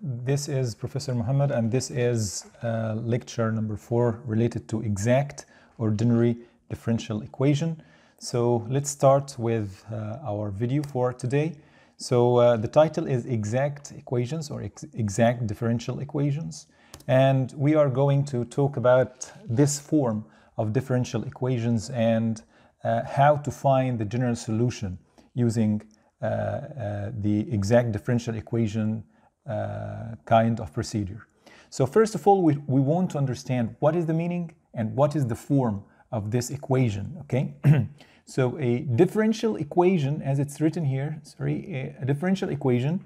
This is Professor Muhammad, and this is lecture number 4 related to exact ordinary differential equation. So let's start with our video for today. So the title is Exact Equations or Exact Differential Equations, and we are going to talk about this form of differential equations and how to find the general solution using the exact differential equation kind of procedure. So first of all, we want to understand what is the meaning and what is the form of this equation, okay? So a differential equation, as it's written here, a differential equation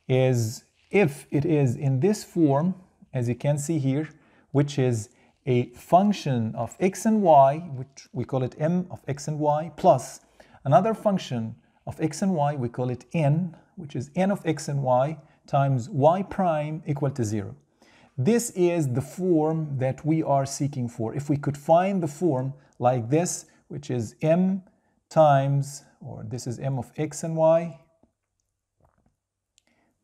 is if it is in this form, as you can see here, which is a function of x and y, which we call it m of x and y, plus another function of x and y, we call it n, which is n of x and y times y prime equal to 0. This is the form that we are seeking for. If we could find the form like this, which is m times, or this is m of x and y,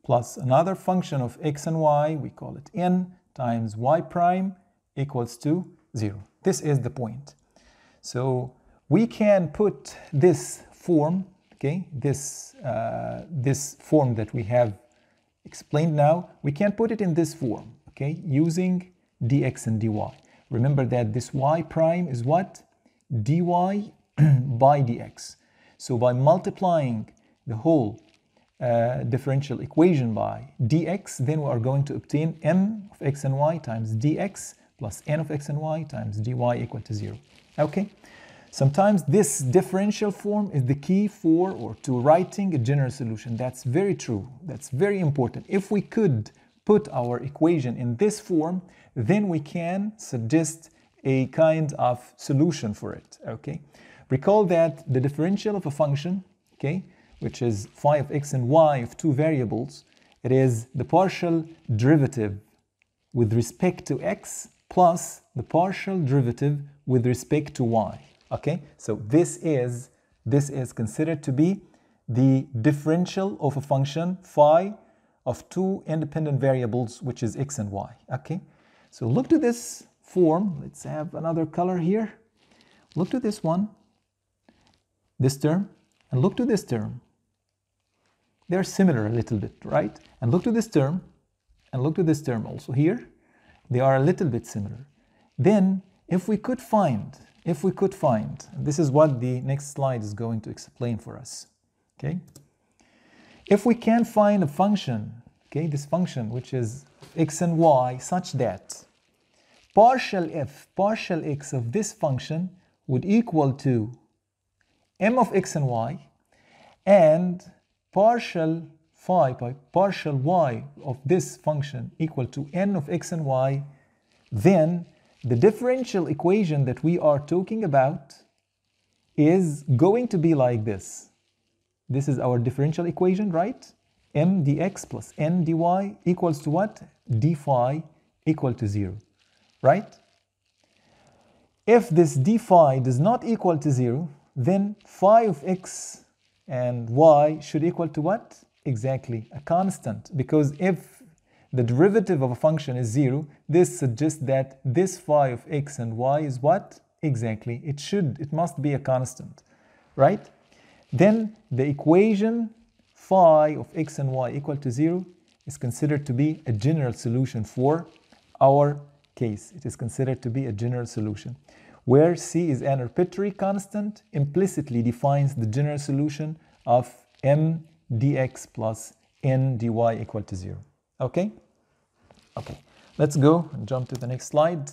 plus another function of x and y, we call it n, times y prime equals to 0. This is the point. So we can put this form, okay, this form that we have explained now, we can put it in this form, okay, using dx and dy. Remember that this y prime is what? Dy by dx. So by multiplying the whole differential equation by dx, then we are going to obtain m of x and y times dx plus n of x and y times dy equal to 0. Okay? Sometimes this differential form is the key for or to writing a general solution. That's very true. That's very important. If we could put our equation in this form, then we can suggest a kind of solution for it. Okay? Recall that the differential of a function, okay, which is phi of x and y of two variables, it is the partial derivative with respect to x plus the partial derivative with respect to y. Okay, so this is considered to be the differential of a function phi of two independent variables, which is x and y. Okay, so look to this form. Let's have another color here. Look to this one, this term, and look to this term. They're similar a little bit, right? And look to this term, and look to this term also here. They are a little bit similar. Then, if we could find, this is what the next slide is going to explain for us, okay? If we can find a function, okay, this function which is x and y, such that partial x of this function would equal to m of x and y, and partial phi by partial y of this function equal to n of x and y, then the differential equation that we are talking about is going to be like this. This is our differential equation, right? M dx plus n dy equals to what? d phi equal to 0, right? If this d phi does not equal to 0, then phi of x and y should equal to what? Exactly, a constant, because if the derivative of a function is 0, this suggests that this phi of x and y is what? Exactly, it must be a constant, right? Then the equation phi of x and y equal to 0 is considered to be a general solution for our case. It is considered to be a general solution, where c is an arbitrary constant, implicitly defines the general solution of m dx plus n dy equal to 0. Okay? Okay, let's go and jump to the next slide,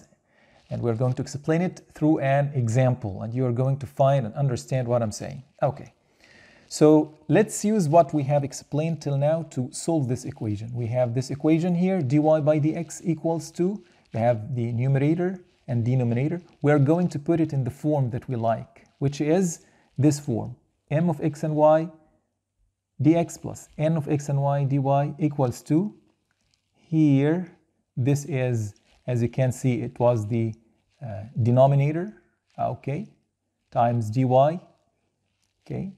and we're going to explain it through an example, and you are going to find and understand what I'm saying. Okay, so let's use what we have explained till now to solve this equation. We have this equation here, dy by dx equals to, we have the numerator and denominator. We're going to put it in the form that we like, which is this form, m of x and y dx plus n of x and y dy equals to, here, this is, as you can see, it was the denominator, okay, times dy, okay,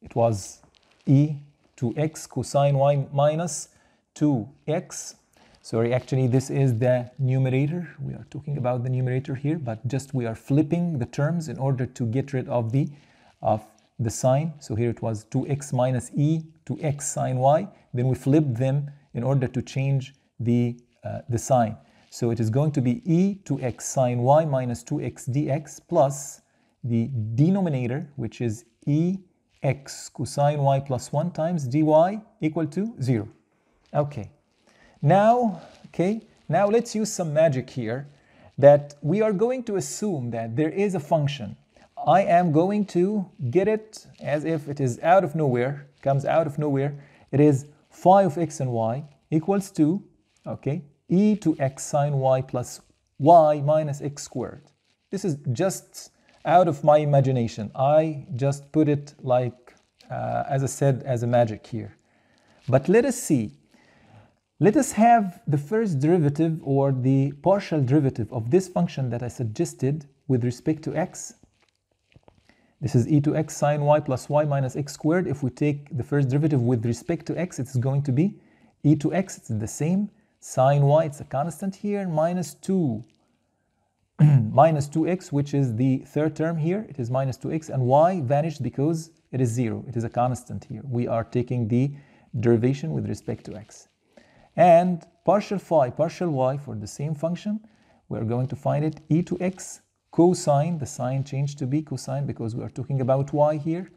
it was e to x cosine y minus 2x. Sorry, actually this is the numerator. We are talking about the numerator here, but just we are flipping the terms in order to get rid of the sign. So here it was 2x minus e to x sine y. Then we flipped them in order to change the sign. So it is going to be e to x sine y minus 2x dx plus the denominator, which is e x cosine y plus 1 times dy equal to 0. Okay. Now let's use some magic here, that we are going to assume that there is a function. I am going to get it as if it is out of nowhere, comes out of nowhere. It is phi of x and y equals to, e to x sine y plus y minus x squared. This is just out of my imagination. I just put it like, as I said, as a magic here. But let us see. Let us have the first derivative or the partial derivative of this function that I suggested with respect to x. This is e to x sine y plus y minus x squared. If we take the first derivative with respect to x, it's going to be e to x, it's the same. Sine y, it's a constant here, minus 2x, which is the third term here. It is minus 2x, and y vanished because it is 0. It is a constant here. We are taking the derivation with respect to x. And partial phi, partial y for the same function, we're going to find it e to x cosine, the sign changed to be cosine because we are talking about y here,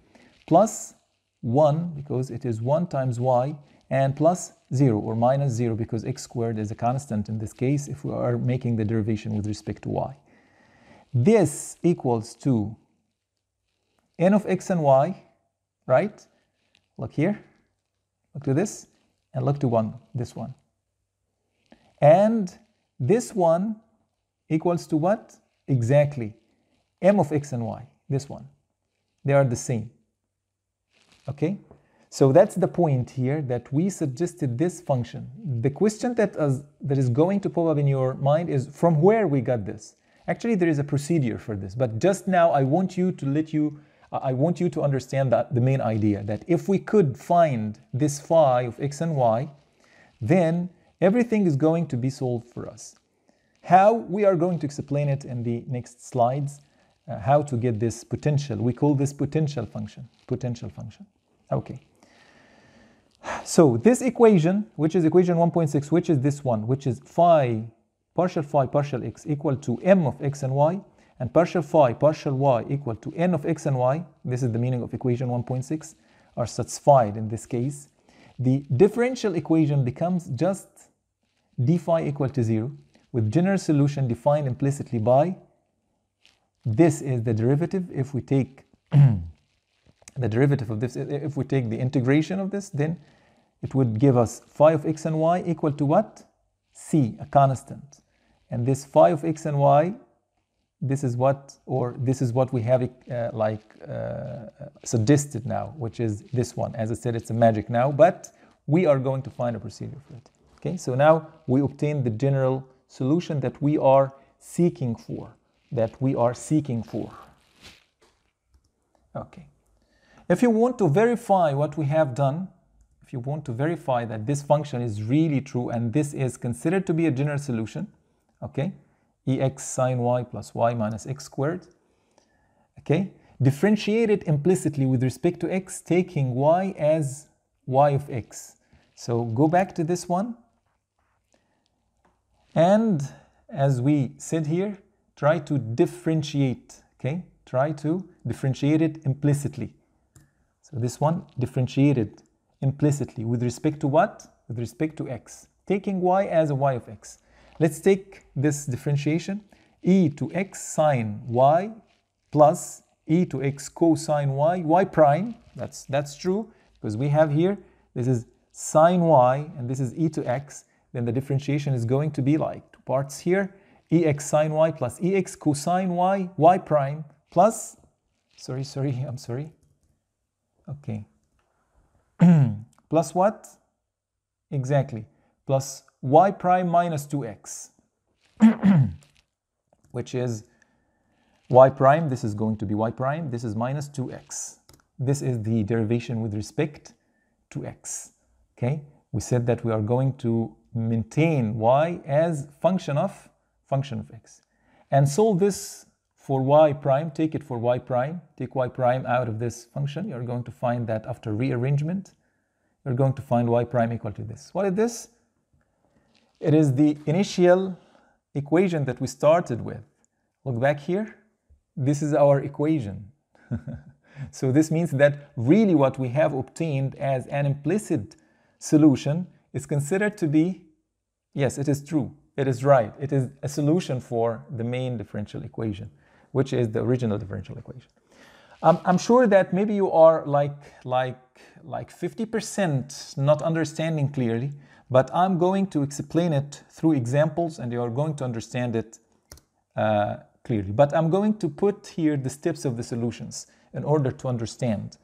plus 1 because it is 1 times y, and plus 0 or minus 0 because x squared is a constant in this case if we are making the derivation with respect to y. This equals to n of x and y, right? Look here, look to this, and look to this one. And this one equals to what? Exactly m of x and y, this one. They are the same. Okay? So that's the point here, that we suggested this function. The question that is going to pop up in your mind is from where we got this. Actually, there is a procedure for this, but just now I want you to understand that the main idea, that if we could find this phi of x and y, then everything is going to be solved for us. How? We are going to explain it in the next slides, how to get this potential. We call this potential function. Okay. So this equation, which is equation 1.6, which is this one, which is phi partial x equal to m of x and y, and partial phi partial y equal to n of x and y, this is the meaning of equation 1.6, are satisfied in this case. The differential equation becomes just d phi equal to 0, with general solution defined implicitly by, this is the derivative. If we take the derivative of this, if we take the integration of this, then it would give us phi of x and y equal to what? C, a constant. And this phi of x and y, this is what we have suggested now, which is this one. As I said, it's a magic now, but we are going to find a procedure for it. Okay, so now we obtain the general solution that we are seeking for. Okay. If you want to verify what we have done, if you want to verify that this function is really true and this is considered to be a general solution, okay, ex sine y plus y minus x squared, okay, differentiate it implicitly with respect to x, taking y as y of x. So go back to this one, and as we said here, try to differentiate, okay, try to differentiate it implicitly. So this one differentiated implicitly with respect to what? With respect to x, taking y as a y of x. Let's take this differentiation, e to x sine y plus e to x cosine y, y prime. That's true because we have here, this is sine y and this is e to x. Then the differentiation is going to be like two parts here, ex sine y plus ex cosine y, y prime plus, I'm sorry. Okay. Plus what? Exactly. Plus y prime minus 2x, which is y prime. This is going to be y prime. This is minus 2x. This is the derivation with respect to x. Okay. We said that we are going to maintain y as function of x. And solve this for y prime, take it for y prime, take y prime out of this function. You're going to find that after rearrangement, you're going to find y prime equal to this. What is this? It is the initial equation that we started with. Look back here. This is our equation. So this means that really what we have obtained as an implicit solution is considered to be, yes, it is true. It is right. It is a solution for the main differential equation, which is the original differential equation. I'm sure that maybe you are like 50% not understanding clearly, but I'm going to explain it through examples and you are going to understand it clearly. But I'm going to put here the steps of the solutions in order to understand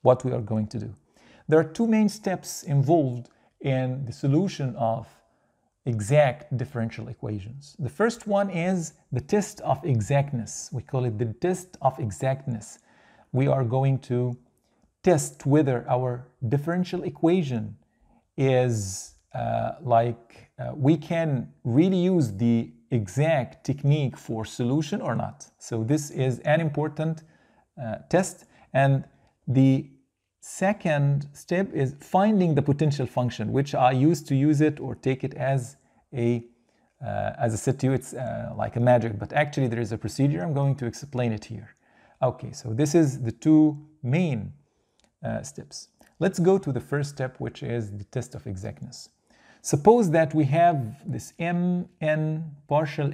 what we are going to do. There are two main steps involved in the solution of exact differential equations. The first one is the test of exactness. We call it the test of exactness. We are going to test whether our differential equation is we can really use the exact technique for solution or not. So this is an important test. And the second step is finding the potential function, which I used to use it or take it as I said to you, it's like a magic, but actually there is a procedure. I'm going to explain it here. Okay, so this is the two main steps. Let's go to the first step, which is the test of exactness. Suppose that we have this n partial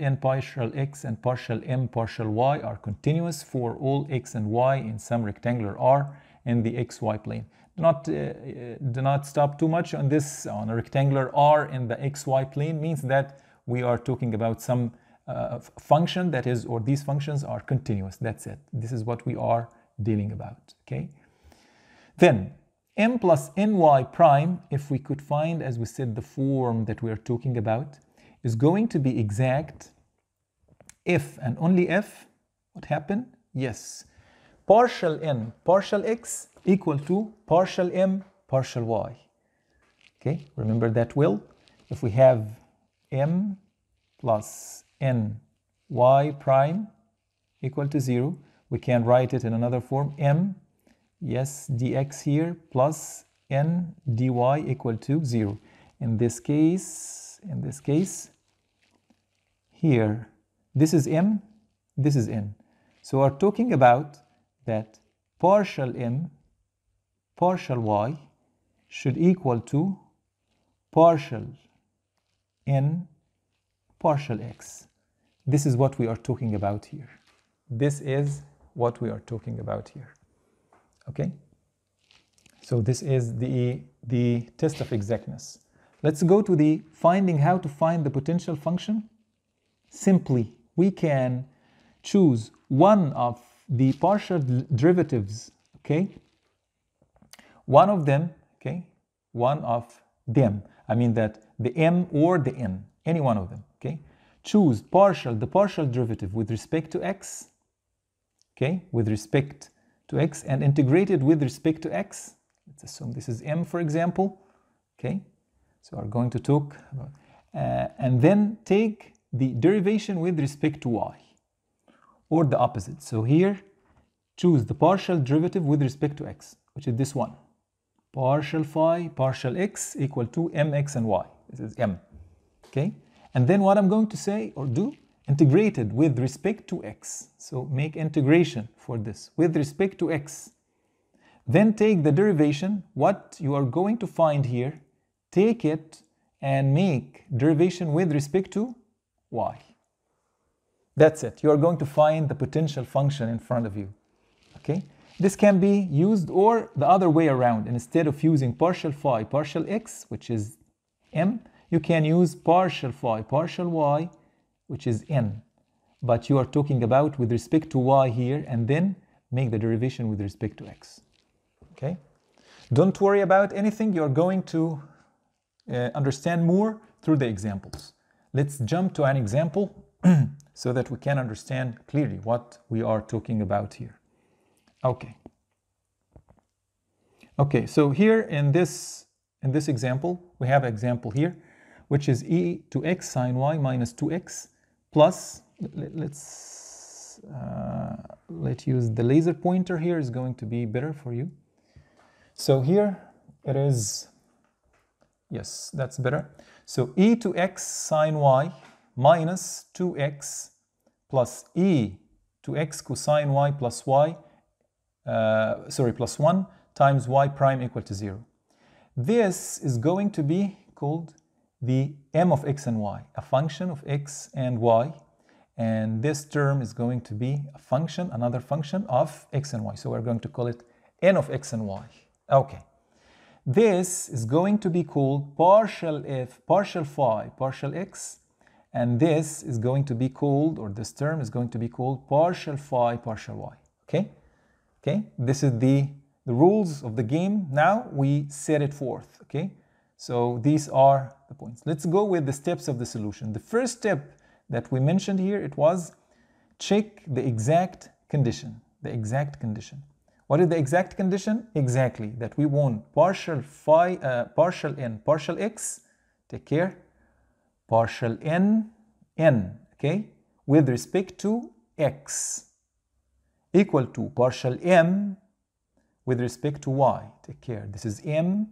x and partial m partial y are continuous for all x and y in some rectangular R in the xy plane. Do not stop too much on this. On a rectangular R in the xy plane means that we are talking about some function that is, or these functions are continuous. That's it. This is what we are dealing about. Okay. Then m plus ny prime, if we could find, as we said, the form that we are talking about, is going to be exact if and only if what happened? Yes, partial n partial x equal to partial m partial y. Okay, remember that well. If we have m plus n y prime equal to 0, we can write it in another form, m, yes, dx here, plus n dy equal to 0. In this case, here, this is m, this is n. So we're talking about that partial m, partial y should equal to partial n, partial x. This is what we are talking about here. This is what we are talking about here. Okay? So this is the test of exactness. Let's go to the finding how to find the potential function. Simply, we can choose one of the partial derivatives, okay? One of them, okay? One of them. I mean that the m or the n, any one of them, okay? Choose the partial derivative with respect to x, okay? With respect to x, and integrate it with respect to x. Let's assume this is m, for example, okay? So we're going to talk about, and then take the derivation with respect to y, or the opposite. So here, choose the partial derivative with respect to x, which is this one. Partial phi, partial x equal to mx and y. This is m, okay? And then what I'm going to say or do, integrated with respect to x. So make integration for this with respect to x. Then take the derivation, what you are going to find here, take it and make derivation with respect to y. That's it. You are going to find the potential function in front of you. Okay? This can be used or the other way around. Instead of using partial phi, partial x, which is m, you can use partial phi, partial y, which is n. But you are talking about with respect to y here, and then make the derivation with respect to x. Okay? Don't worry about anything. You're going to understand more through the examples. Let's jump to an example so that we can understand clearly what we are talking about here. Okay. Okay, so here in this in this example, we have an example here, which is e to x sine y minus 2x plus, let's use the laser pointer here, is going to be better for you. So here it is, yes, that's better. So e to x sine y minus 2x plus e to x cosine y plus y, plus 1 times y prime equal to 0. This is going to be called the m of x and y, a function of x and y. And this term is going to be a function, another function of x and y. So we're going to call it n of x and y. Okay. This is going to be called partial f, partial phi, partial x. And this is going to be called, or this term is going to be called partial phi, partial y. Okay? Okay? This is the rules of the game. Now we set it forth. Okay? So these are the points. Let's go with the steps of the solution. The first step that we mentioned here, it was check the exact condition. The exact condition. What is the exact condition? Exactly that we want partial phi, partial n, partial x. Take care. Partial n, okay, with respect to x equal to partial m with respect to y. Take care. This is m,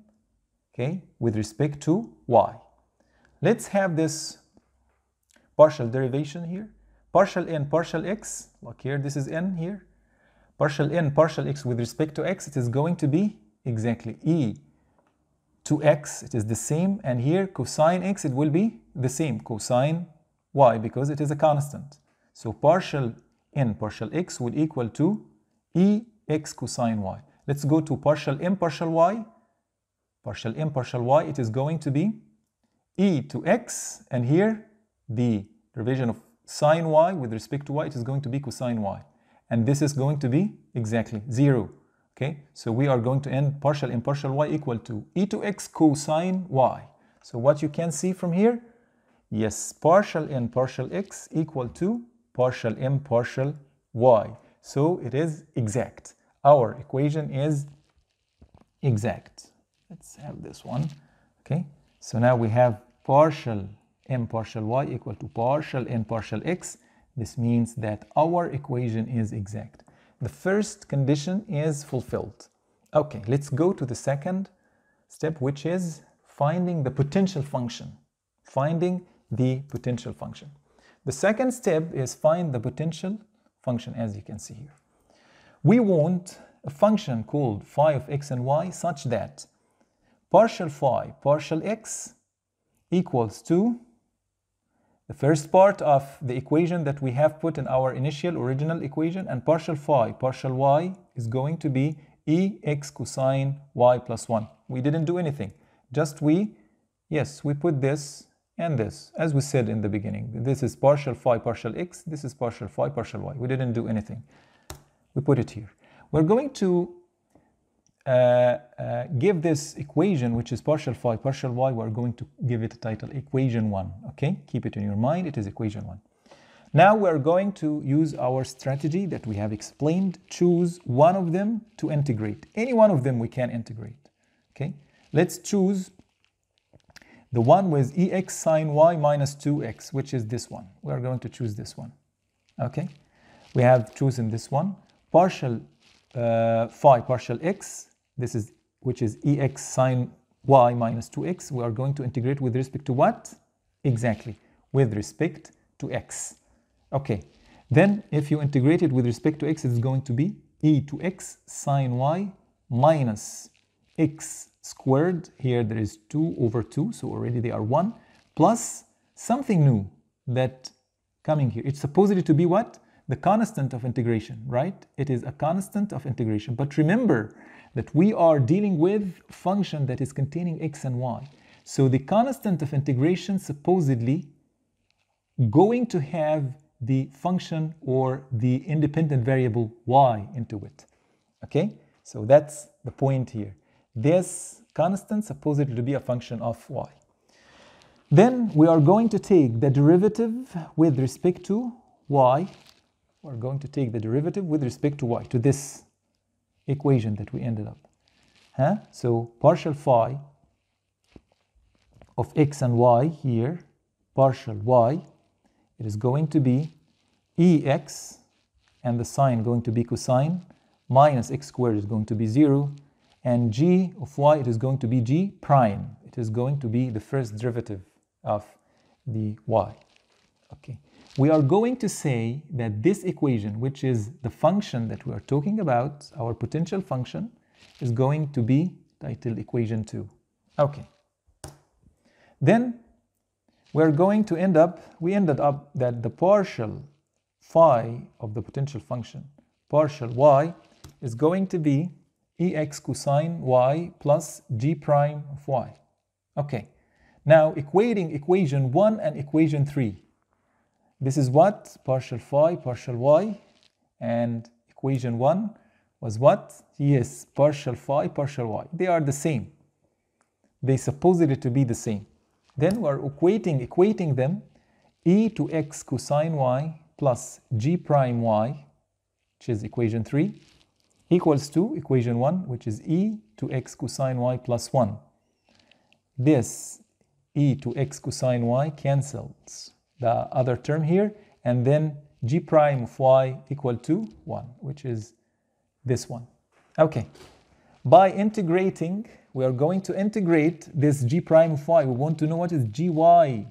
okay, with respect to y. Let's have this partial derivation here. Partial n, partial x, like here, this is n here. Partial n, partial x with respect to x, it is going to be exactly e to x, it is the same, and here cosine x, it will be the same, cosine y, because it is a constant. So partial n, partial x will equal to e x cosine y. Let's go to partial m, partial y. Partial m, partial y, it is going to be e to x, and here the derivation of sine y with respect to y, it is going to be cosine y. And this is going to be exactly 0. Okay, so we are going to end partial m partial y equal to e to x cosine y. So what you can see from here, yes, partial n partial x equal to partial m partial y. So it is exact. Our equation is exact. Let's have this one. Okay, so now we have partial m partial y equal to partial n partial x. This means that our equation is exact. The first condition is fulfilled. Okay, let's go to the second step, which is finding the potential function. Finding the potential function. The second step is find the potential function, as you can see here. We want a function called phi of x and y such that partial phi, partial x equals to the first part of the equation that we have put in our initial original equation, and partial phi, partial y is going to be e x cosine y plus 1. We didn't do anything. Just we put this and this, as we said in the beginning. This is partial phi, partial x. This is partial phi, partial y. We didn't do anything. We put it here. We're going to give this equation, which is partial phi, partial y, we're going to give it a title, equation 1. Okay, keep it in your mind, it is equation 1. Now we're going to use our strategy that we have explained. Choose one of them to integrate. Any one of them we can integrate. Okay, let's choose the one with ex sine y minus 2x, which is this one. We're going to choose this one. Okay, we have chosen this one. Partial phi, partial x, this is, which is ex sine y minus 2x. We are going to integrate with respect to what? Exactly, with respect to x. Okay, then if you integrate it with respect to x, it's going to be e to x sine y minus x squared. Here there is 2 over 2, so already they are 1, plus something new that coming here. It's supposedly to be what? The constant of integration, right? It is a constant of integration. But remember that we are dealing with a function that is containing x and y. So the constant of integration supposedly going to have the function or the independent variable y into it. Okay? So that's the point here. This constant supposedly to be a function of y. Then we are going to take the derivative with respect to y. We're going to take the derivative with respect to y, to this equation that we ended up. So partial phi of x and y here, partial y, it is going to be ex, and the sign going to be cosine, minus x squared is going to be 0, and g of y, it is going to be g prime. It is going to be the first derivative of the y. Okay. We are going to say that this equation, which is the function that we are talking about, our potential function, is going to be titled equation 2. Okay. Then we're going to we ended up that the partial phi of the potential function, partial y, is going to be ex cosine y plus g prime of y. Okay. Now equating equation 1 and equation 3. This is what? Partial phi, partial y, and equation 1 was what? Yes, partial phi, partial y. They are the same. They supposedly to be the same. Then we are equating them, e to x cosine y plus g prime y, which is equation 3, equals to equation 1, which is e to x cosine y plus 1. This e to x cosine y cancels the other term here, and then g prime of y equal to 1, which is this one. Okay. By integrating, we are going to integrate this g prime of y. We want to know what is gy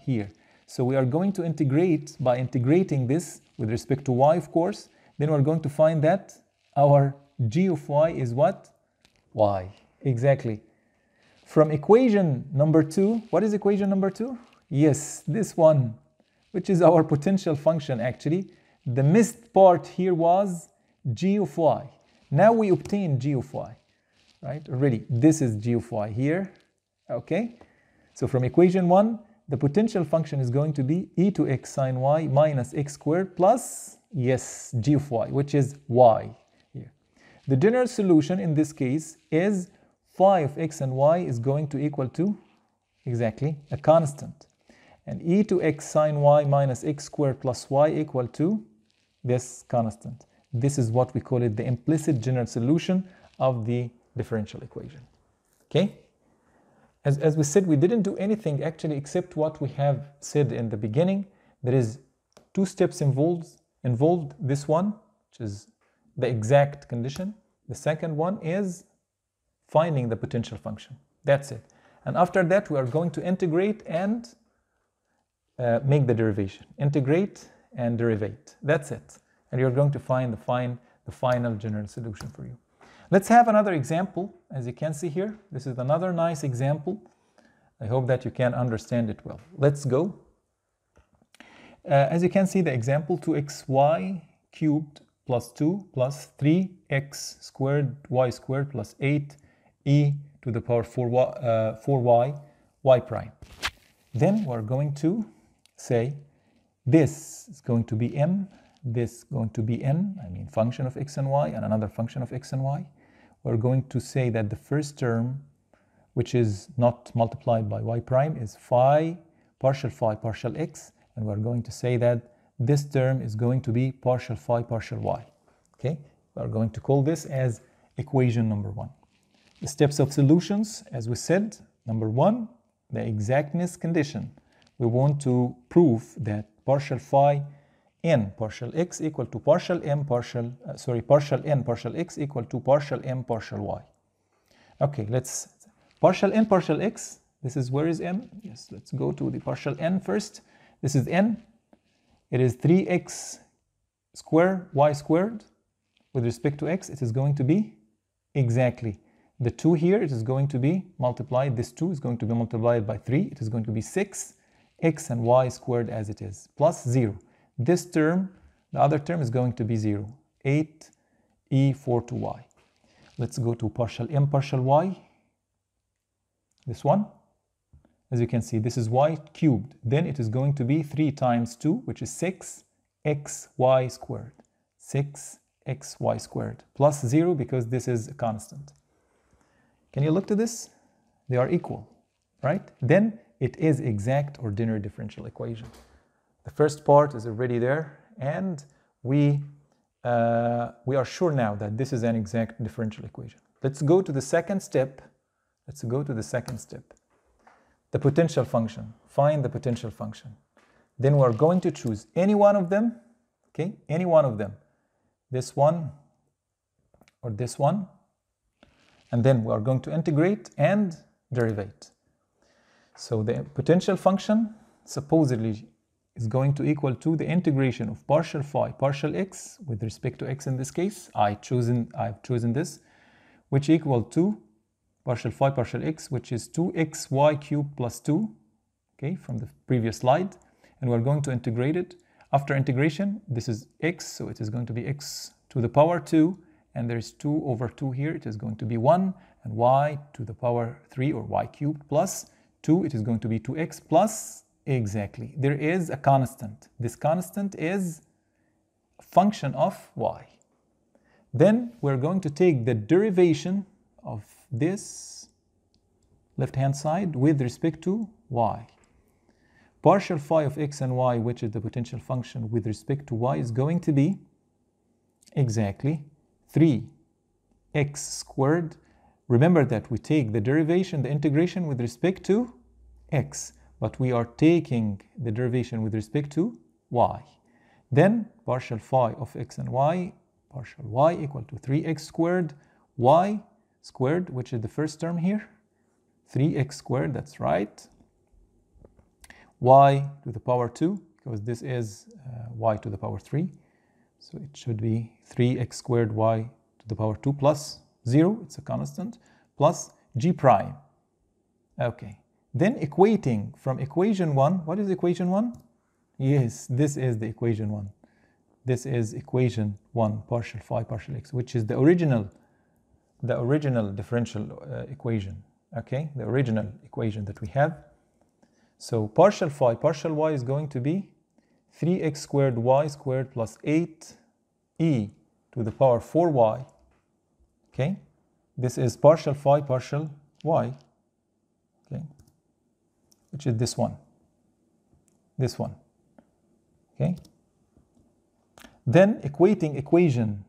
here. So we are going to integrate, by integrating this with respect to y, of course, then we're going to find that our g of y is what? Y. Exactly. From equation number 2, what is equation number 2? Yes, this one, which is our potential function actually. The missed part here was g of y. Now we obtain g of y, right? Already, this is g of y here, okay? So from equation 1, the potential function is going to be e to x sine y minus x squared plus, yes, g of y, which is y here. The general solution in this case is phi of x and y is going to equal to, exactly, a constant. And e to x sine y minus x squared plus y equal to this constant. This is what we call it the implicit general solution of the differential equation. Okay? As we said, we didn't do anything actually except what we have said in the beginning. There is 2 steps involved. This one, which is the exact condition. The second one is finding the potential function. That's it. And after that, we are going to integrate and make the derivation. Integrate and derivate. That's it. And you're going to find the final general solution for you. Let's have another example. As you can see here, this is another nice example. I hope that you can understand it well. Let's go. As you can see, the example, 2xy cubed plus 2 plus 3x squared y squared plus 8e to the power 4y y prime. Then we're going to say this is going to be m, this going to be n, I mean function of x and y, and another function of x and y. We're going to say that the first term, which is not multiplied by y prime, is phi partial x, and we're going to say that this term is going to be partial phi partial y. Okay, we're going to call this as equation number 1. The steps of solutions, as we said, number 1, the exactness condition. We want to prove that partial phi n partial x equal to partial n partial x equal to partial m partial y. Okay, let's partial n partial x. This is, where is m? Yes, let's go to the partial n first. This is n. It is 3x squared y squared. With respect to x, it is going to be exactly the 2 here. It is going to be multiplied. This 2 is going to be multiplied by 3. It is going to be 6 x and y squared as it is, plus 0. This term, the other term, is going to be 0. 8e4 to y. Let's go to partial m partial y. This one. As you can see, this is y cubed. Then it is going to be 3 times 2, which is 6xy squared. 6xy squared plus 0 because this is a constant. Can you look to this? They are equal, right? Then it is exact ordinary differential equation. The first part is already there, and we are sure now that this is an exact differential equation. Let's go to the second step. the potential function. Find the potential function. Then we're going to choose any one of them, okay? Any one of them. This one or this one. And then we are going to integrate and derivate. So the potential function supposedly is going to equal to the integration of partial phi, partial x, with respect to x in this case. I've chosen this, which equal to partial phi, partial x, which is 2xy cubed plus 2, okay, from the previous slide. And we're going to integrate it. After integration, this is x, so it is going to be x to the power 2, and there's 2 over 2 here, it is going to be 1, and y to the power 3, or y cubed, plus 2, it is going to be 2x plus, exactly, there is a constant. This constant is a function of y. Then we're going to take the derivation of this left-hand side with respect to y. Partial phi of x and y, which is the potential function with respect to y, is going to be exactly 3x squared. Remember that we take the derivation, the integration with respect to x, but we are taking the derivation with respect to y. Then partial phi of x and y, partial y equal to 3x squared, y squared, which is the first term here, 3x squared, that's right, y to the power 2, because this is y to the power 3, so it should be 3x squared y to the power 2 plus 0, it's a constant, plus g prime. Okay, then equating from equation 1, what is equation 1? Yes, this is the equation 1. This is equation 1, partial phi, partial x, which is the original differential equation, okay, the original equation that we have. So partial phi, partial y is going to be 3x squared y squared plus 8e to the power 4y, okay. This is partial phi, partial y, okay, which is this one, okay. Then equating equation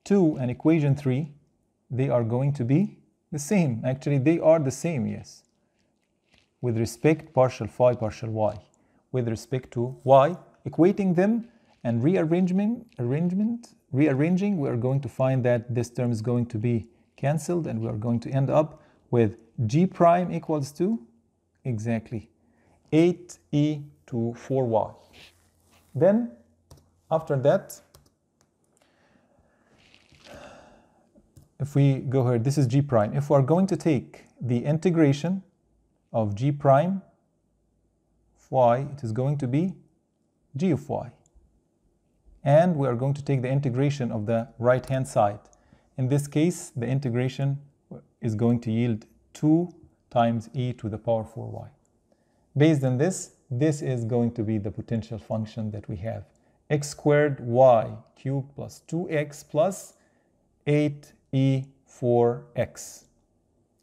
2 and equation 3, they are going to be the same. Actually, they are the same, yes. With respect partial phi, partial y, with respect to y, equating them and rearranging, we are going to find that this term is going to be cancelled, and we are going to end up with g prime equals to exactly 8e to 4y. Then after that, if we go here, this is g prime. If we are going to take the integration of g prime of y, it is going to be g of y. And we are going to take the integration of the right-hand side. In this case, the integration is going to yield 2 times e to the power 4y. Based on this, this is going to be the potential function that we have. X squared y cubed plus 2x plus 8e 4x,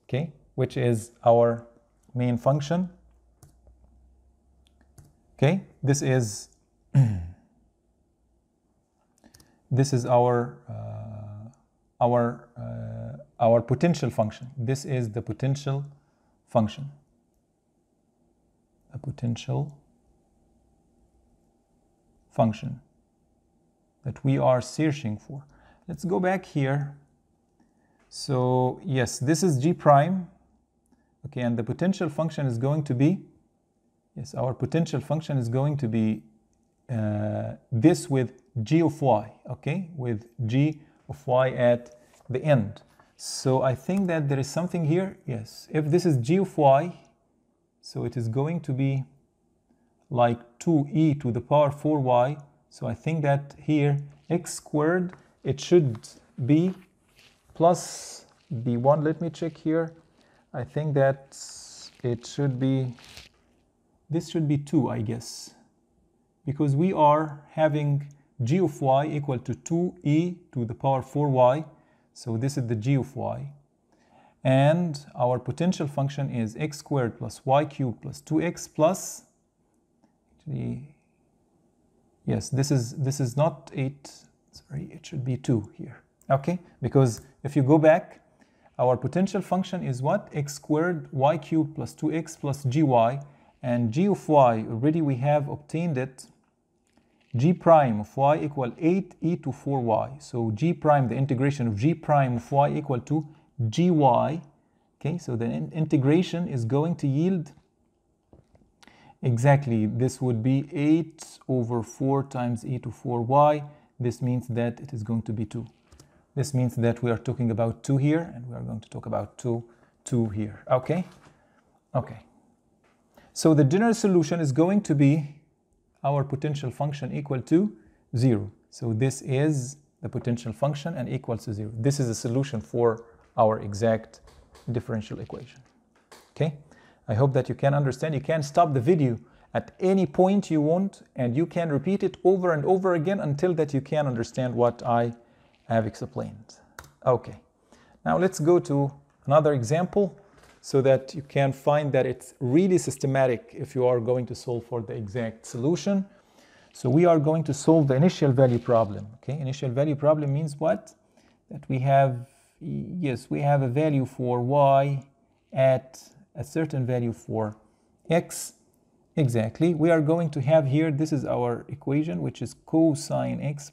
okay, which is our main function. Okay, this is our potential function. This is the potential function. A potential function that we are searching for. Let's go back here. So yes, this is g prime. Okay, and the potential function is going to be, yes, our potential function is going to be this with g of y, okay, with g of y at the end. So I think that there is something here, yes, if this is g of y, so it is going to be like 2e to the power 4y. So I think that here x squared, it should be plus the 1. Let me check here. I think that it should be, this should be 2, I guess, because we are having g of y equal to 2e to the power 4y. So this is the g of y. And our potential function is x squared plus y cubed plus 2x plus, actually, yes, this is not 8, sorry, it should be 2 here, okay? Because if you go back, Our potential function is what? X squared y cubed plus 2x plus gy. And g of y, already we have obtained it. G prime of y equal 8e to 4y. So g prime, the integration of g prime of y equal to gy. Okay, so the integration is going to yield exactly, this would be 8 over 4 times e to 4y. This means that it is going to be 2. This means that we are talking about 2 here, and we are going to talk about 2 here. Okay? Okay. So the general solution is going to be our potential function equal to 0. So this is the potential function and equals to 0. This is a solution for our exact differential equation. Okay? I hope that you can understand. You can stop the video at any point you want, and you can repeat it over and over again until that you can understand what I have explained. Okay. Now let's go to another example so that you can find that it's really systematic if you are going to solve for the exact solution. So we are going to solve the initial value problem. Okay, initial value problem means what? That we have, yes, we have a value for y at a certain value for x. Exactly. We are going to have here, this is our equation, which is cosine x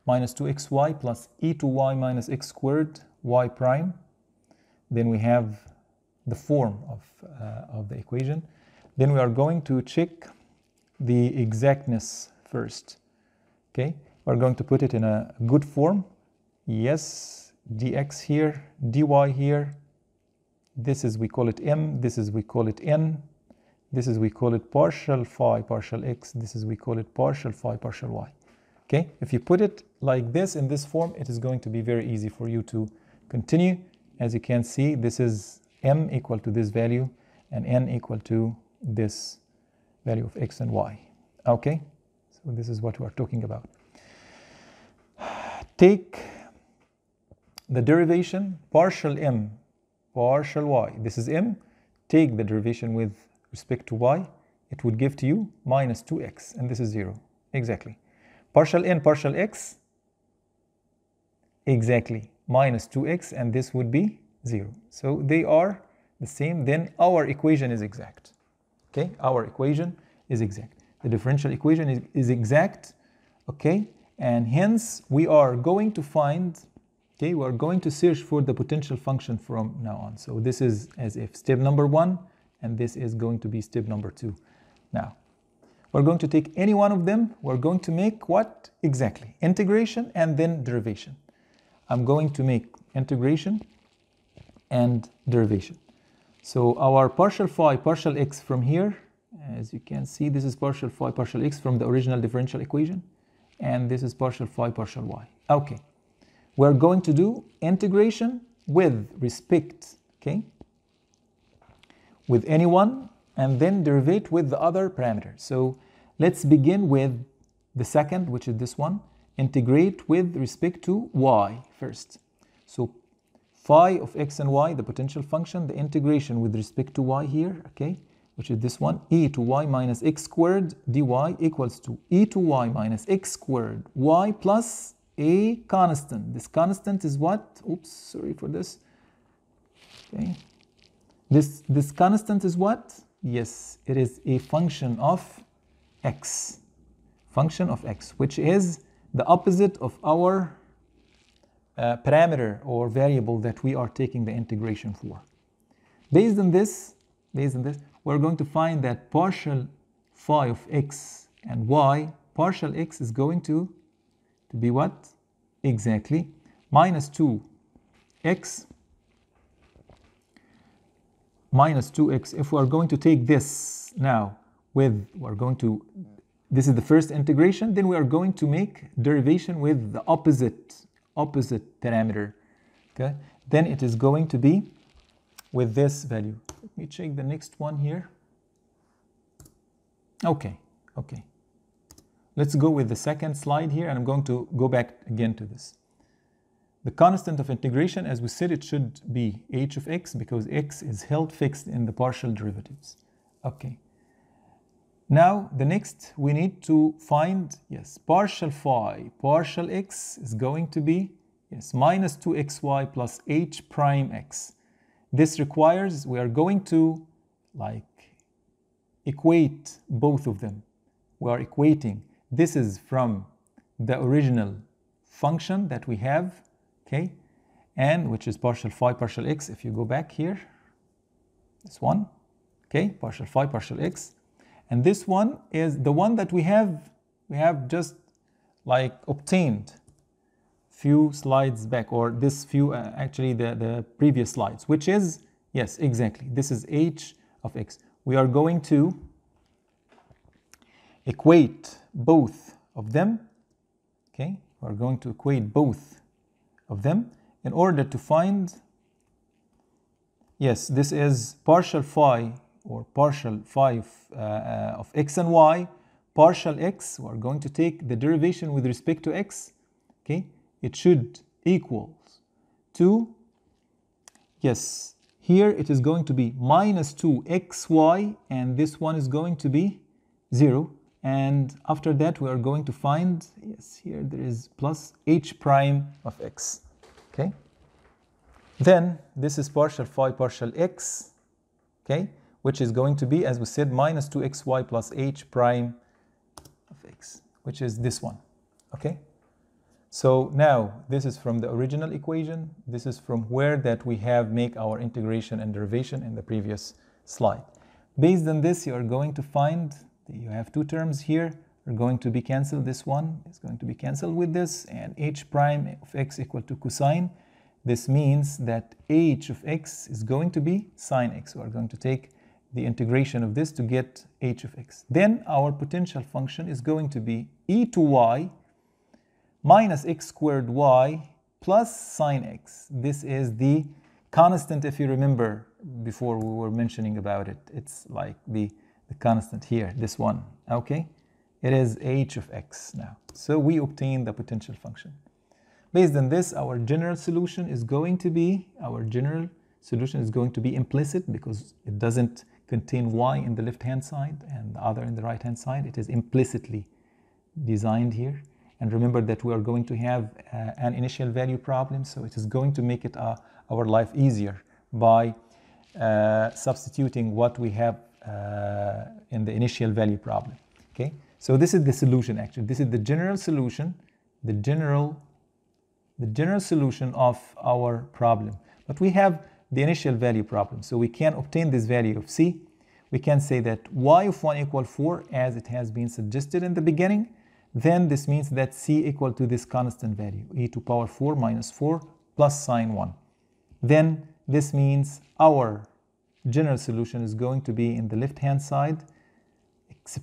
minus 2xy plus e to y minus x squared y prime. Then we have the form of the equation. Then we are going to check the exactness first. Okay, we're going to put it in a good form. Yes, dx here, dy here. This is, we call it m, this is, we call it n. This is, we call it partial phi, partial x. This is, we call it partial phi, partial y. Okay, if you put it like this in this form, it is going to be very easy for you to continue. As you can see, this is m equal to this value and n equal to this value of x and y. Okay, so this is what we are talking about. Take the derivation partial m, partial y. This is m. Take the derivation with respect to y. It would give to you minus 2x, and this is 0. Exactly. Partial n, partial x. Exactly. Minus 2x, and this would be 0. So they are the same. Then our equation is exact. Okay, our equation is exact. The differential equation is exact. Okay, and hence we are going to find, okay, we are going to search for the potential function from now on. So this is as if step number 1, and this is going to be step number 2. Now, we're going to take any one of them. We're going to make what? Exactly. Integration and then derivation. I'm going to make integration and derivation. So our partial phi, partial x from here, as you can see, this is partial phi, partial x from the original differential equation. And this is partial phi, partial y. Okay. We're going to do integration with respect, okay, with any one, and then derive with the other parameter. So let's begin with the second, which is this one. Integrate with respect to y first. So phi of x and y, the potential function, the integration with respect to y here, okay, which is this one, e to y minus x squared dy equals to e to y minus x squared y plus a constant. This constant is what? Oops, sorry for this. Okay. This constant is what? Yes, it is a function of x. Function of x, which is the opposite of our parameter or variable that we are taking the integration for. Based on this, we're going to find that partial phi of x and y, partial x is going to be what? Exactly minus 2x minus 2x. If we are going to take this now with, this is the first integration, then we are going to make derivation with the opposite parameter. Okay, then it is going to be with this value. Let me check the next one here. Okay. Let's go with the second slide here, and I'm going to go back again to this. The constant of integration, as we said, it should be h of x because x is held fixed in the partial derivatives. Okay. Now, the next we need to find, yes, partial phi, partial x is going to be yes, minus 2xy plus h prime x. This requires, we are going to like equate both of them. We are equating. This is from the original function that we have, okay, and which is partial phi partial x. If you go back here, this one, okay, partial phi partial x, and this one is the one that we have just like obtained few slides back, or this few actually the previous slides, which is, yes, exactly, this is h of x. We are going to equate both of them, okay, we're going to equate both of them in order to find, yes, this is partial phi or partial phi of x and y, partial x, we're going to take the derivation with respect to x, okay, it should equals to, yes, here it is going to be minus 2xy, and this one is going to be 0. And after that, we are going to find, yes, here there is plus h prime of x, okay? Then this is partial phi partial x, okay, which is going to be, as we said, minus 2xy plus h prime of x, which is this one, okay? So now this is from the original equation. This is from where that we have make our integration and derivation in the previous slide. Based on this, you are going to find, you have two terms here are going to be cancelled. This one is going to be cancelled with this, and h prime of x equal to cosine. This means that h of x is going to be sine x. We are going to take the integration of this to get h of x. Then our potential function is going to be e to y minus x squared y plus sine x. This is the constant, if you remember before we were mentioning about it. It's like the constant here, this one, okay? It is h of x now. So we obtain the potential function. Based on this, our general solution is going to be, implicit because it doesn't contain y in the left-hand side and the other in the right-hand side. It is implicitly designed here. And remember that we are going to have an initial value problem, so it is going to make it our life easier by substituting what we have in the initial value problem. Okay, so this is the solution actually. This is the general solution, the general solution of our problem. But we have the initial value problem, so we can obtain this value of c. We can say that y of 1 equal 4 as it has been suggested in the beginning. Then this means that c equal to this constant value, e to power 4 minus 4 plus sine 1. Then this means our general solution is going to be in the left-hand side,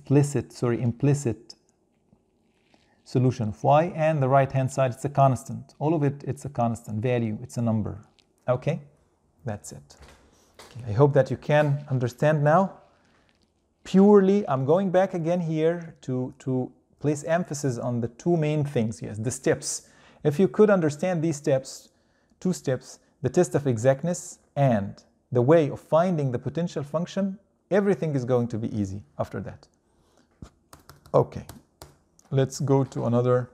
implicit solution of y, and the right-hand side, it's a constant. All of it, it's a constant value, it's a number. Okay, that's it. Okay, I hope that you can understand now. Purely, I'm going back again here to place emphasis on the two main things, yes, the steps. If you could understand these steps, two steps, the test of exactness and the way of finding the potential function, everything is going to be easy after that. Okay, let's go to another.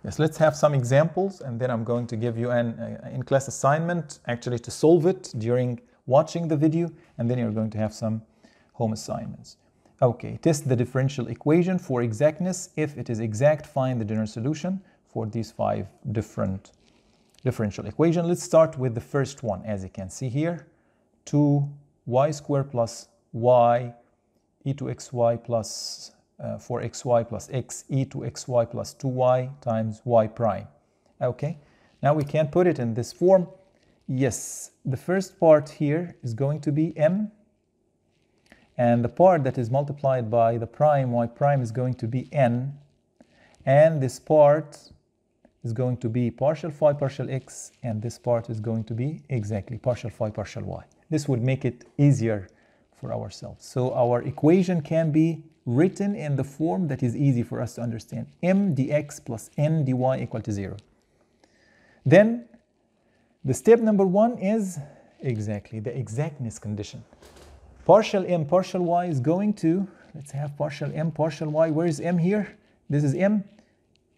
Yes, let's have some examples, and then I'm going to give you an in-class assignment actually to solve it during watching the video, and then you're going to have some home assignments. Okay, test the differential equation for exactness. If it is exact, find the general solution for these 5 different differential equations. Let's start with the first one. As you can see here, 2y squared plus y e to xy plus 4xy plus x e to xy plus 2y times y prime. Okay, now we can put it in this form. Yes, the first part here is going to be m, and the part that is multiplied by the prime, y prime, is going to be n, and this part is going to be partial phi partial x, and this part is going to be exactly partial phi partial y. This would make it easier for ourselves. So our equation can be written in the form that is easy for us to understand. M dx plus n dy equal to 0. Then the step number 1 is exactly the exactness condition. Partial m partial y is going to, let's have partial m partial y. Where is m here? This is m,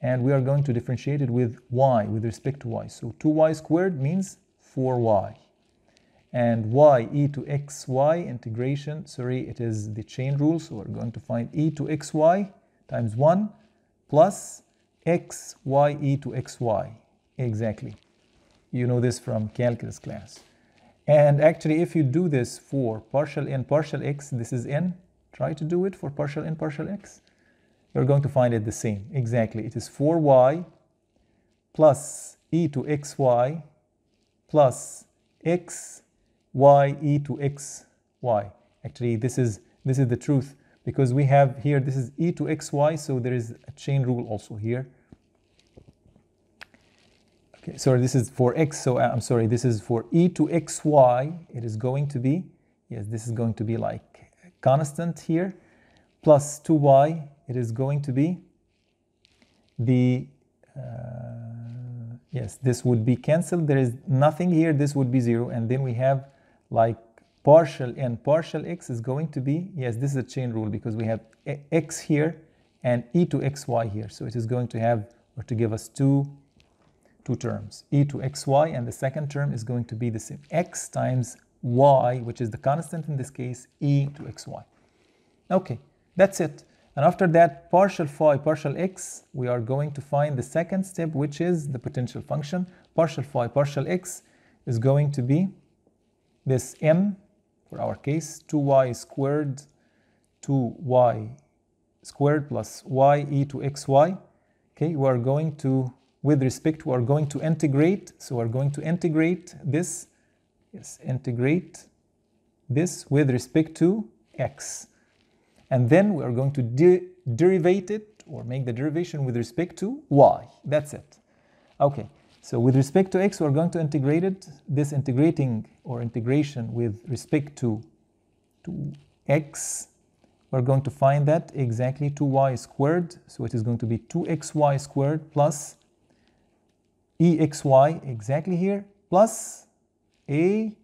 and we are going to differentiate it with y, with respect to y. So 2y squared means 4y. And y e to xy integration, sorry, it is the chain rule, so we're going to find e to xy times 1 plus xy e to xy. Exactly. You know this from calculus class. And actually, if you do this for partial n, partial x, this is n. Try to do it for partial n, partial x. You're going to find it the same. Exactly. It is 4y plus e to xy plus xy e to xy. Actually, this is the truth, because we have here, this is e to xy, so there is a chain rule also here. Okay, sorry, this is for x, so I'm sorry, this is for e to xy. It is going to be, yes, this is going to be like constant here, plus 2y. It is going to be the, yes, this would be cancelled. There is nothing here. This would be 0. And then we have like partial n, partial x is going to be, yes, this is a chain rule, because we have x here and e to xy here. So it is going to have, or to give us two terms, e to xy, and the second term is going to be the same, x times y, which is the constant in this case, e to xy. Okay, that's it. And after that, partial phi, partial x, we are going to find the second step, which is the potential function. Partial phi, partial x is going to be this m, for our case, 2y squared, 2y squared plus y e to xy. Okay, we are going to, with respect, we are going to integrate. So we're going to integrate this, yes, integrate this with respect to x. And then we are going to derivate it, or make the derivation with respect to y. That's it. Okay, so with respect to x, we're going to integrate it. This integrating, or integration with respect to x, we're going to find that exactly 2y squared. So it is going to be 2xy squared plus exy, exactly here, plus a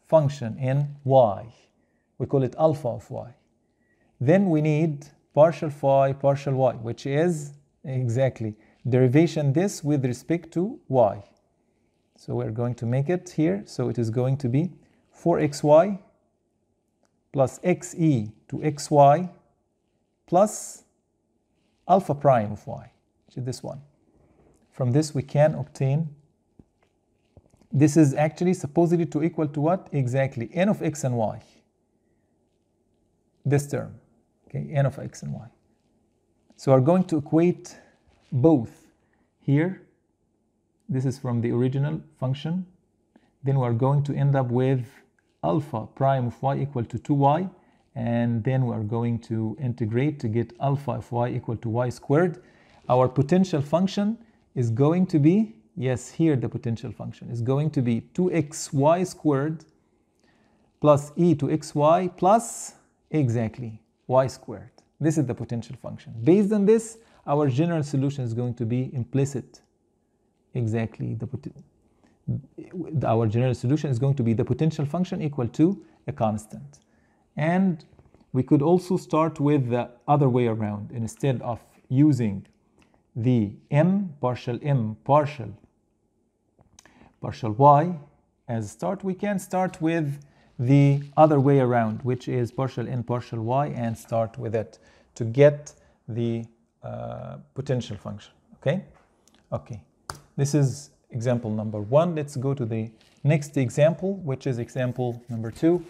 function in y. We call it alpha of y. Then we need partial phi, partial y, which is exactly derivation this with respect to y. So we're going to make it here. So it is going to be 4xy plus xe to xy plus alpha prime of y, which is this one. From this we can obtain, this is actually supposedly to equal to what? Exactly n of x and y. This term. Okay, n of x and y. So we're going to equate both here. This is from the original function. Then we're going to end up with alpha prime of y equal to 2y. And then we're going to integrate to get alpha of y equal to y squared. Our potential function is going to be, yes, here the potential function is going to be 2xy squared plus e to xy plus exactly y squared. This is the potential function. Based on this, our general solution is going to be implicit. Exactly, our general solution is going to be the potential function equal to a constant. And we could also start with the other way around. Instead of using the partial y as a start, we can start with the other way around, which is partial n, partial y, and start with it to get the potential function. Okay? Okay. This is example number 1. Let's go to the next example, which is example number 2.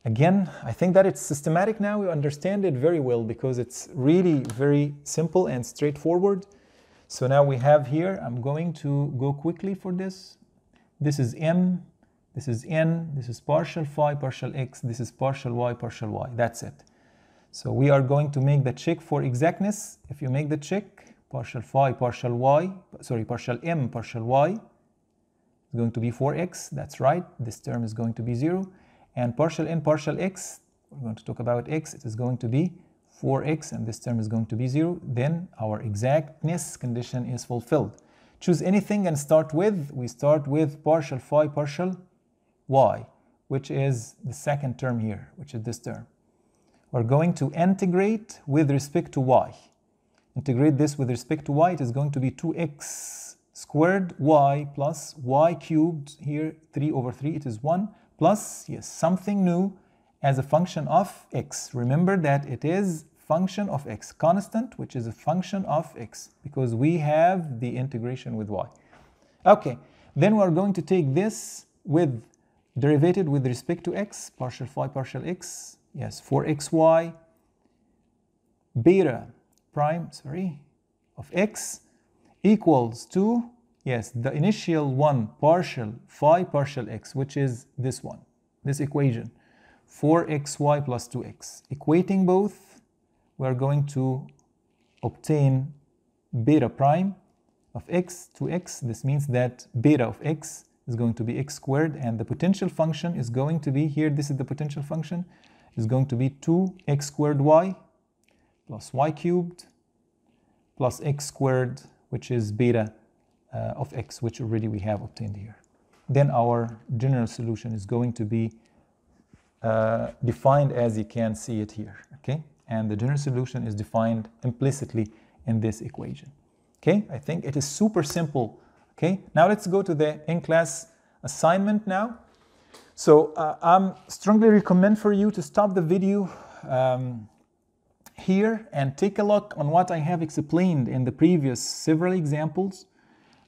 Again, I think that it's systematic now. You understand it very well because it's really very simple and straightforward. So now we have here, I'm going to go quickly for this. This is m. This is n, this is partial phi, partial x, this is partial y, that's it. So we are going to make the check for exactness. If you make the check, partial phi, partial y, sorry, partial m, partial y is going to be 4x, that's right, this term is going to be 0. And partial n, partial x, we're going to talk about x, it is going to be 4x, and this term is going to be 0. Then our exactness condition is fulfilled. Choose anything and start with, we start with partial phi, partial y, which is the second term here, which is this term. We're going to integrate with respect to y. integrate this with respect to y, it is going to be 2x squared y plus y cubed, here 3 over 3, it is 1, plus, yes, something new as a function of x. Remember that it is function of x, constant, which is a function of x, because we have the integration with y. Okay, then we are going to take this with derivative with respect to x, partial phi partial x, yes, 4xy beta prime, of x equals to, yes, the initial one, partial phi partial x, which is this one, this equation, 4xy plus 2x. Equating both, we are going to obtain beta prime of x to x. This means that beta of x is going to be x squared, and the potential function is going to be, here this is the potential function, is going to be 2x squared y plus y cubed plus x squared, which is beta of x, which already we have obtained here. Then our general solution is going to be defined as you can see it here, okay? And the general solution is defined implicitly in this equation, okay? I think it is super simple, okay? Now let's go to the in-class assignment now. So I strongly recommend for you to stop the video here and take a look on what I have explained in the previous several examples,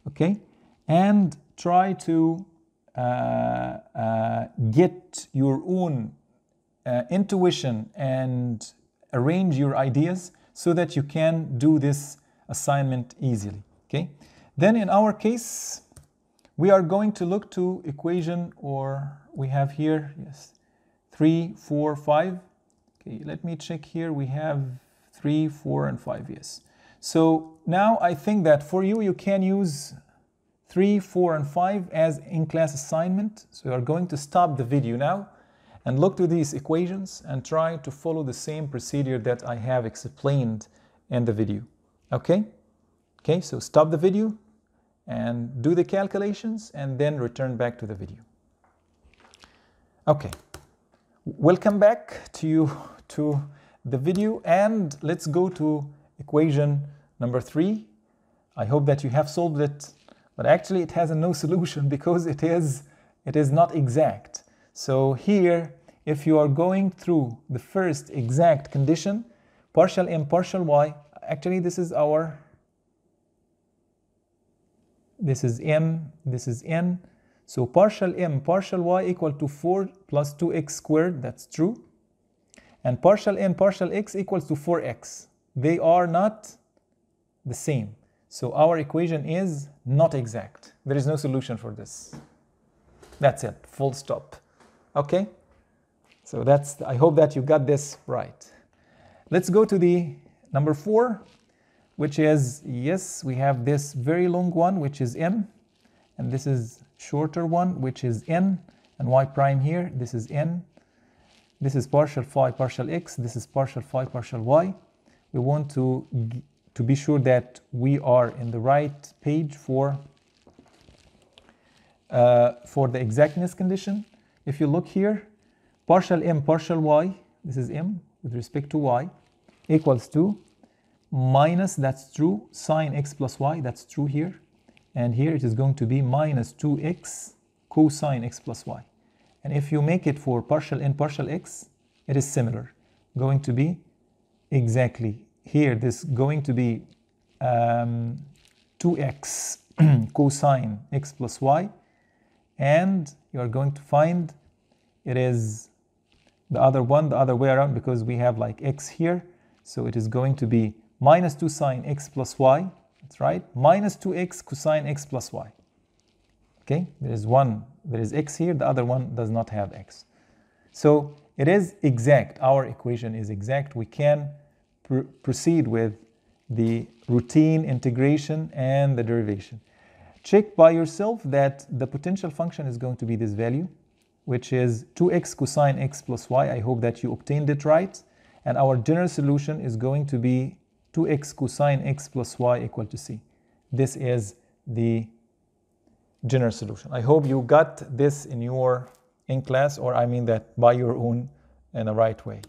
okay? And try to get your own intuition and arrange your ideas so that you can do this assignment easily, okay? Then in our case, we are going to look to equation, or we have here, yes, 3, 4, 5. Okay, let me check here. We have 3, 4, and 5, yes. So now I think that for you, you can use 3, 4, and 5 as in-class assignment. So you are going to stop the video now and look to these equations and try to follow the same procedure that I have explained in the video. Okay? Okay, so stop the video and do the calculations and then return back to the video. Okay. Welcome back to the video, and let's go to equation number 3. I hope that you have solved it, but actually it has no solution because it is not exact. So here, if you are going through the first exact condition, partial m partial y, actually this is m, this is n. So partial m partial y equal to 4 plus 2x squared, that's true. And partial n partial x equals to 4x. They are not the same. So our equation is not exact. There is no solution for this. That's it, full stop. Okay? So I hope that you got this right. Let's go to the number 4, which is, yes, we have this very long one, which is m, and this is shorter one, which is n, and y prime here, this is n. This is partial phi partial x, this is partial phi partial y. We want to be sure that we are in the right page for the exactness condition. If you look here, partial m partial y, this is m with respect to y, equals to minus, that's true, sine x plus y, that's true here. And here it is going to be minus 2x cosine x plus y. And if you make it for partial n partial x, it is similar. Going to be exactly here, this going to be 2x cosine x plus y. And you are going to find it is the other one, the other way around, because we have like x here. So it is going to be minus 2 sine x plus y. That's right, minus 2x cosine x plus y. Okay, there is x here, the other one does not have x. So it is exact, our equation is exact. We can proceed with the routine integration and the derivation. Check by yourself that the potential function is going to be this value, which is 2x cosine x plus y. I hope that you obtained it right. And our general solution is going to be 2x cosine x plus y equal to c. This is the general solution. I hope you got this in class, or I mean that by your own in the right way.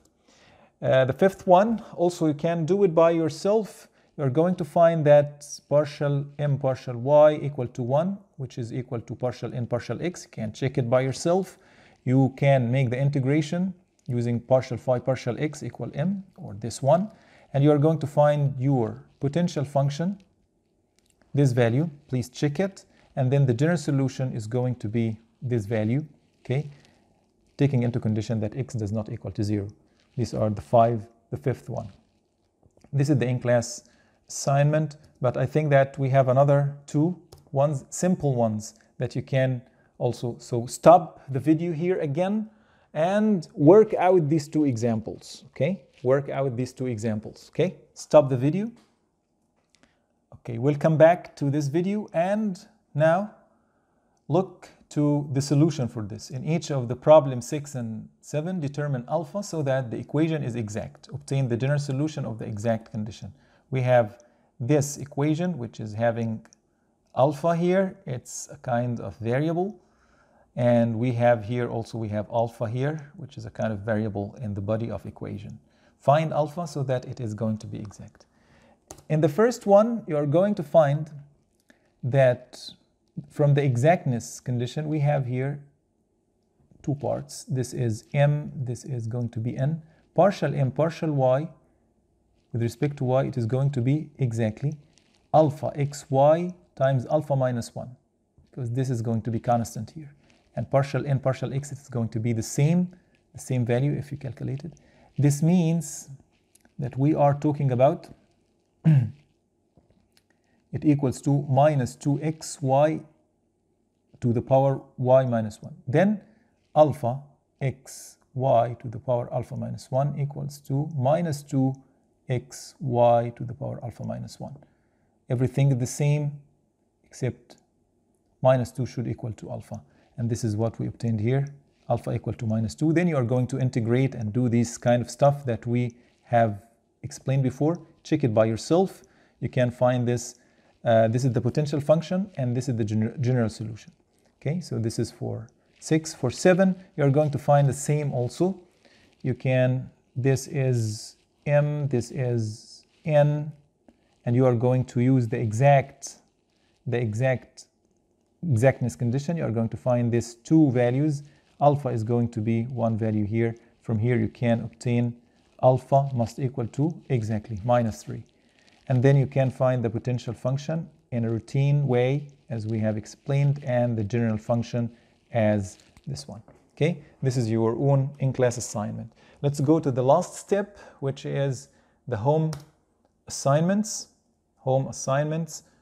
The fifth one, also you can do it by yourself. you're going to find that partial m partial y equal to 1, which is equal to partial n partial x. You can check it by yourself. You can make the integration using partial phi partial x equal m, or this one, and you are going to find your potential function, this value. Please check it, and then the general solution is going to be this value, okay, taking into condition that x does not equal to 0. These are the fifth one. This is the in-class assignment, but I think that we have another two ones, simple ones, that you can also. So stop the video here again and work out these two examples, okay? Work out these two examples, okay? Stop the video. Okay, we'll come back to this video, and now look to the solution for this. In each of the problem 6 and 7, determine alpha so that the equation is exact. Obtain the general solution of the exact condition. We have this equation, which is having alpha here. It's a kind of variable. And we have here also, we have alpha here, which is a kind of variable in the body of equation. Find alpha so that it is going to be exact. In the first one, you are going to find that from the exactness condition, we have here two parts. This is m, this is going to be n. Partial m, partial y, with respect to y, it is going to be exactly alpha xy times alpha minus 1, because this is going to be constant here. And partial n, partial x, it's going to be the same value if you calculate it. This means that we are talking about it equals to minus 2xy to the power y minus 1. Then alpha xy to the power alpha minus 1 equals to minus 2xy to the power alpha minus 1. Everything is the same except minus 2 should equal to alpha. And this is what we obtained here, alpha equal to minus 2. Then you are going to integrate and do this kind of stuff that we have explained before. Check it by yourself. You can find this. This is the potential function, and this is the general solution. Okay, so this is for 6. For 7, you are going to find the same also. You can, this is m, this is n, and you are going to use the exactness condition. You are going to find these two values. Alpha is going to be one value here. From here you can obtain alpha must equal to exactly minus 3. And then you can find the potential function in a routine way, as we have explained, and the general function as this one. Okay, this is your own in-class assignment. Let's go to the last step, which is the home assignments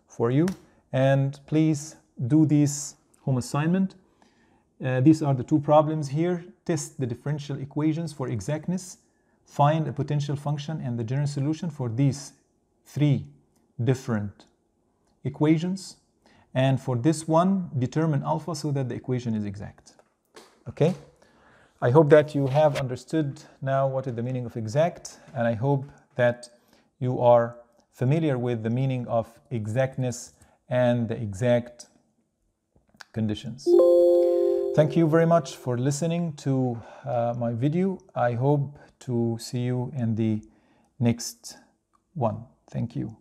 for you. And please do this home assignment. These are the two problems here. Test the differential equations for exactness. Find a potential function and the general solution for these 3 different equations. And for this one, determine alpha so that the equation is exact. Okay? I hope that you have understood now what is the meaning of exact, and I hope that you are familiar with the meaning of exactness and the exact conditions. Thank you very much for listening to my video. I hope to see you in the next one. Thank you.